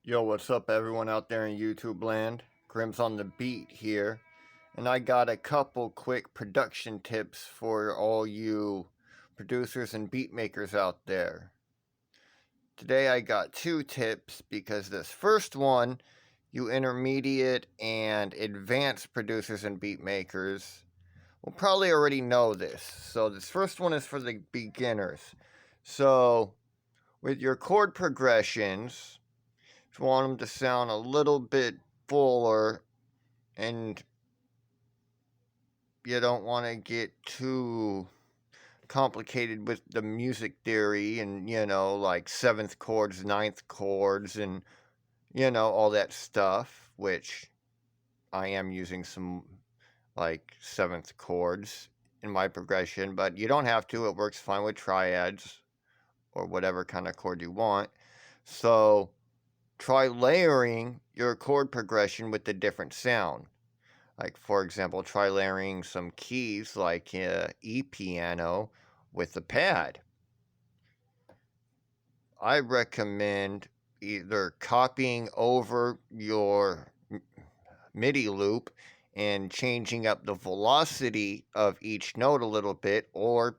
Yo, what's up, everyone out there in YouTube land? Grimm's on the beat here, and I got a couple quick production tips for all you producers and beat makers out there. Today I got two tips because this first one, you intermediate and advanced producers and beat makers will probably already know this. So this first one is for the beginners. So with your chord progressions, if you want them to sound a little bit fuller and you don't want to get too complicated with the music theory and, like seventh chords, ninth chords, and, all that stuff, which I am using some like seventh chords in my progression, but you don't have to. It works fine with triads or whatever kind of chord you want. So try layering your chord progression with a different sound. Like, for example, try layering some keys like E piano with the pad. I recommend either copying over your MIDI loop and changing up the velocity of each note a little bit, or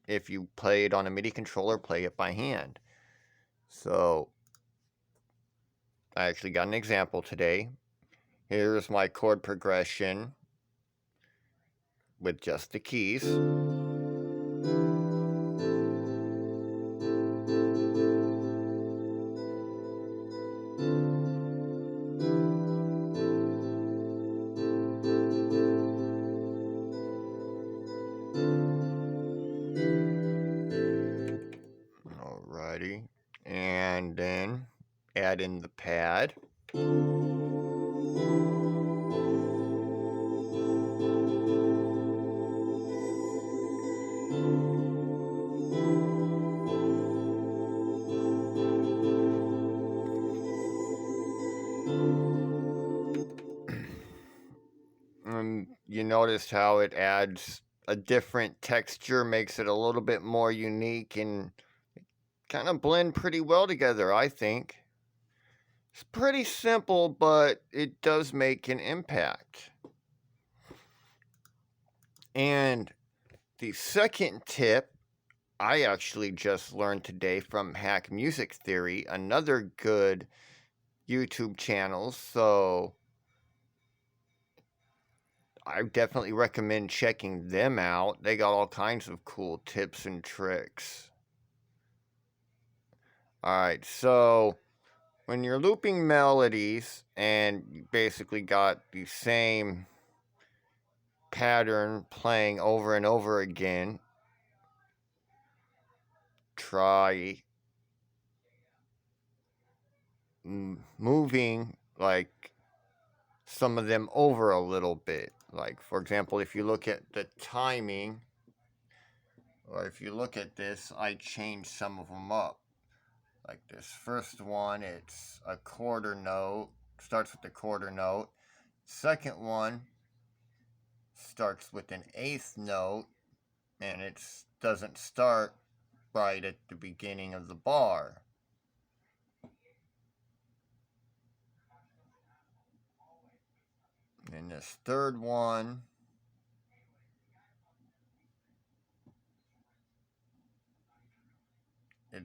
if you play it on a MIDI controller, play it by hand. So, I actually got an example today. Here's my chord progression with just the keys. Alrighty. And then add in the pad. You notice how it adds a different texture, makes it a little bit more unique, and kind of blend pretty well together, I think. It's pretty simple, but it does make an impact. And the second tip I actually just learned today from Hack Music Theory, another good YouTube channel. So I definitely recommend checking them out. They got all kinds of cool tips and tricks. Alright, so when you're looping melodies and you basically got the same pattern playing over and over again, try moving like some of them over a little bit. Like, for example, if you look at the timing, or if you look at this, I changed some of them up. Like this first one, it's a quarter note, starts with the quarter note. Second one starts with an eighth note, and it doesn't start right at the beginning of the bar. And this third one, I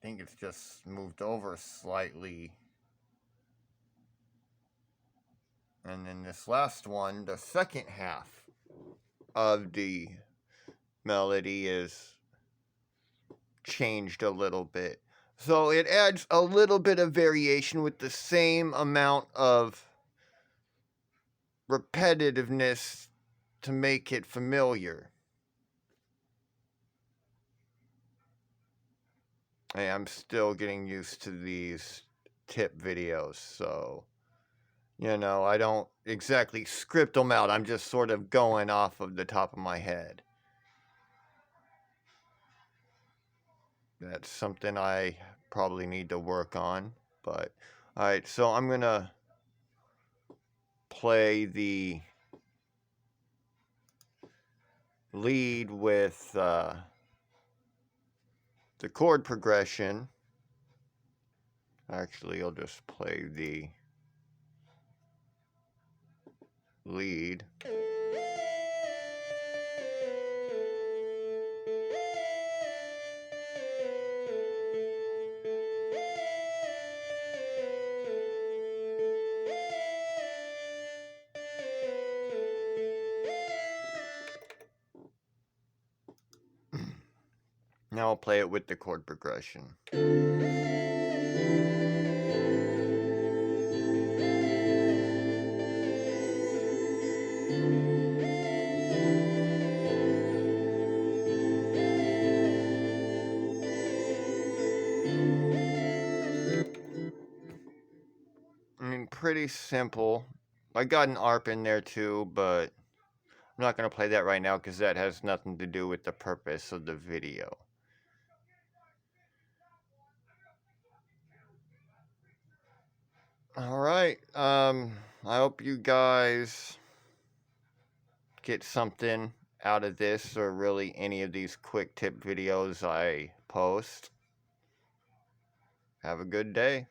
think it's just moved over slightly. And then this last one, the second half of the melody is changed a little bit. So it adds a little bit of variation with the same amount of repetitiveness to make it familiar. Hey, I'm still getting used to these tip videos, so, I don't exactly script them out. I'm just sort of going off of the top of my head. That's something I probably need to work on, but, alright, so I'm gonna play the lead with the chord progression. Actually, I'll just play the lead. Now I'll play it with the chord progression. I mean, pretty simple. I got an ARP in there too, but I'm not going to play that right now because that has nothing to do with the purpose of the video. Alright, I hope you guys get something out of this, or really any of these quick tip videos I post. Have a good day.